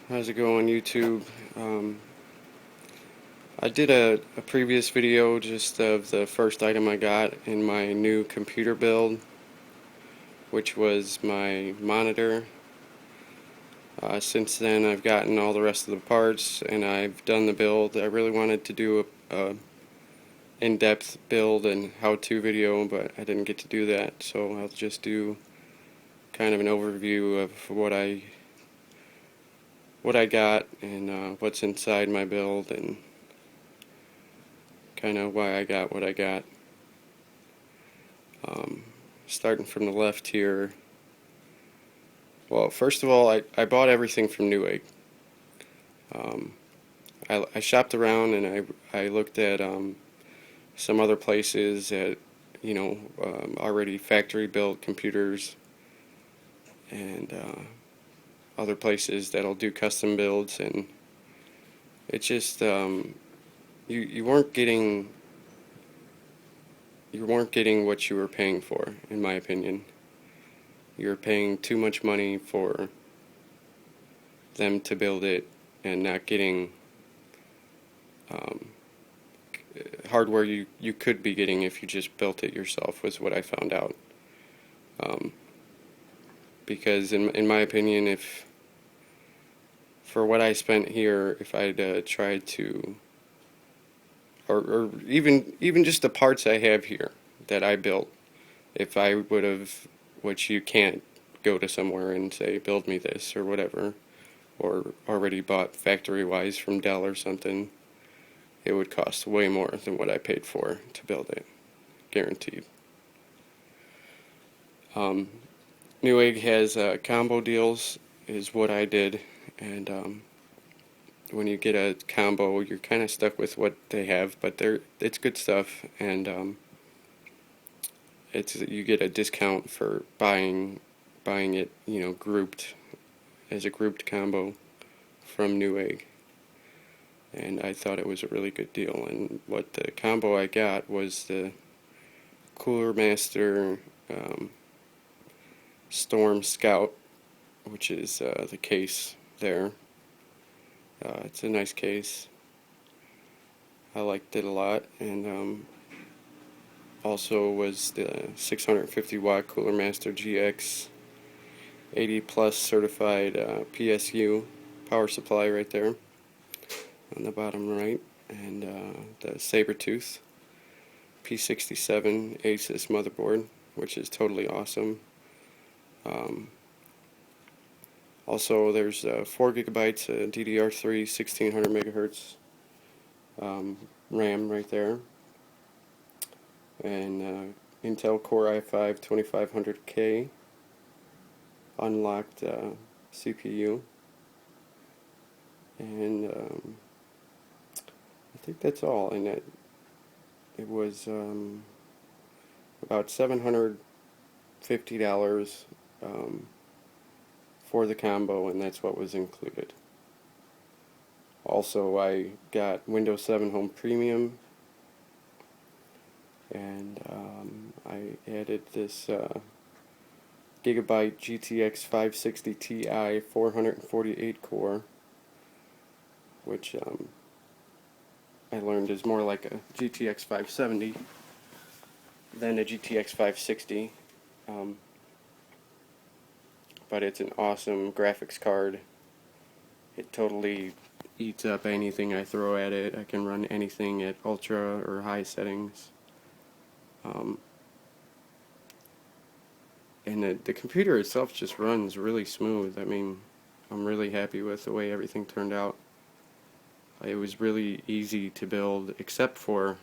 How's it going, YouTube? I did a previous video just of the first item I got in my new computer build, which was my monitor. Since then, I've gotten all the rest of the parts and I've done the build. I really wanted to do a in-depth build and how-to video, but I didn't get to do that, so I'll just do kind of an overview of what I got and what's inside my build and kind of why I got what I got. Starting from the left here. Well, first of all, I bought everything from Newegg. Um, I shopped around and I looked at some other places at already factory built computers and other places that'll do custom builds, and it just you weren't getting what you were paying for, in my opinion. You were paying too much money for them to build it and not getting um, hardware you could be getting if you just built it yourself, was what I found out. Because in my opinion, if for what I spent here, if I'd tried to, or even just the parts I have here that I built, if I would have, which you can't go to somewhere and say build me this or whatever, or already bought factory wise from Dell or something, it would cost way more than what I paid for to build it, guaranteed. Newegg has combo deals, is what I did, and when you get a combo, you're kind of stuck with what they have, but it's good stuff, and you get a discount for buying it, grouped as a grouped combo from Newegg, and I thought it was a really good deal. And what the combo I got was the Cooler Master Storm Scout, which is the case there. It's a nice case. I liked it a lot, and also was the 650 watt Cooler Master GX 80 plus certified PSU power supply right there on the bottom right, and the Sabertooth P67 Asus motherboard, which is totally awesome. Also, there's 4 gigabytes DDR3 1600 megahertz RAM right there, and Intel Core i5 2500K unlocked CPU, and I think that's all. And it was about $750 for the combo, and that's what was included. Also, I got Windows 7 Home Premium, and I added this gigabyte GTX 560 Ti 448 core, which I learned is more like a GTX 570 than a GTX 560. But it's an awesome graphics card. It totally eats up anything I throw at it. I can run anything at ultra or high settings. And the computer itself just runs really smooth. I mean, I'm really happy with the way everything turned out. It was really easy to build, except for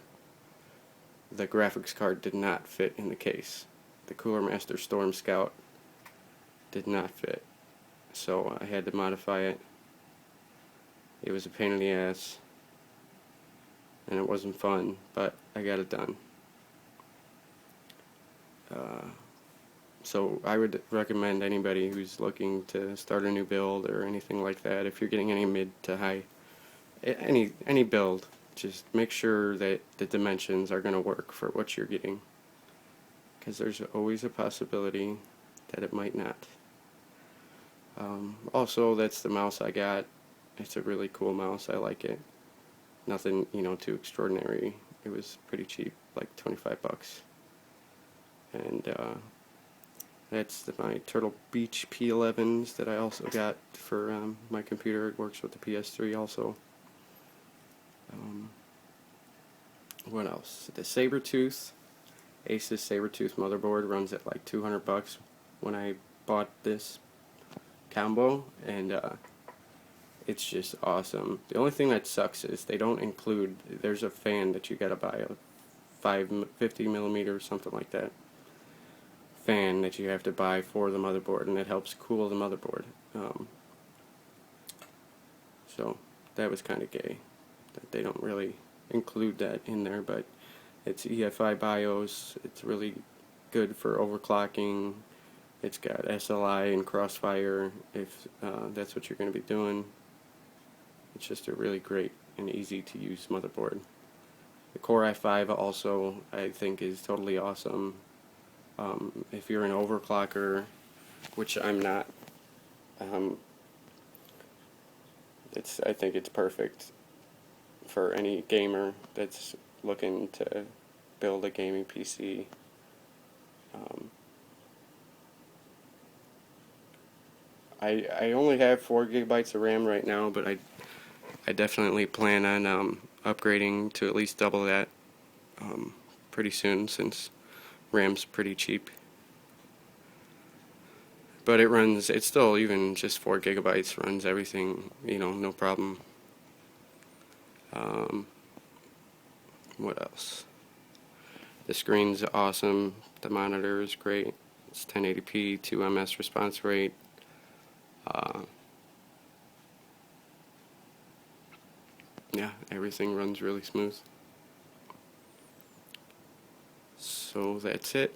the graphics card did not fit in the case. The Cooler Master Storm Scout did not fit, so I had to modify it. It was a pain in the ass, and it wasn't fun, but I got it done. So I would recommend anybody who's looking to start a new build or anything like that, if you're getting any mid to high, any build, just make sure that the dimensions are going to work for what you're getting, because there's always a possibility that it might not. Also, that's the mouse I got. It's a really cool mouse. I like it. Nothing, too extraordinary. It was pretty cheap, like 25 bucks. And that's my Turtle Beach P11s that I also got for my computer. It works with the PS3 also. What else? The Sabertooth, Asus Sabertooth motherboard runs at like 200 bucks when I bought this combo, and it's just awesome. The only thing that sucks is they don't include, there's a fan that you gotta buy, a 50 millimeter or something like that fan that you have to buy for the motherboard, and it helps cool the motherboard. So that was kind of gay that they don't really include that in there, but it's EFI BIOS. It's really good for overclocking. It's got SLI and Crossfire if that's what you're going to be doing. It's just a really great and easy to use motherboard. The Core i5 also I think is totally awesome. If you're an overclocker, which I'm not, I think it's perfect for any gamer that's looking to build a gaming PC. I only have 4 gigabytes of RAM right now, but I definitely plan on upgrading to at least double that pretty soon, since RAM's pretty cheap. But it's still, even just 4 gigabytes runs everything, no problem. What else? The screen's awesome. The monitor is great. It's 1080p, 2ms response rate. Yeah, everything runs really smooth. So that's it.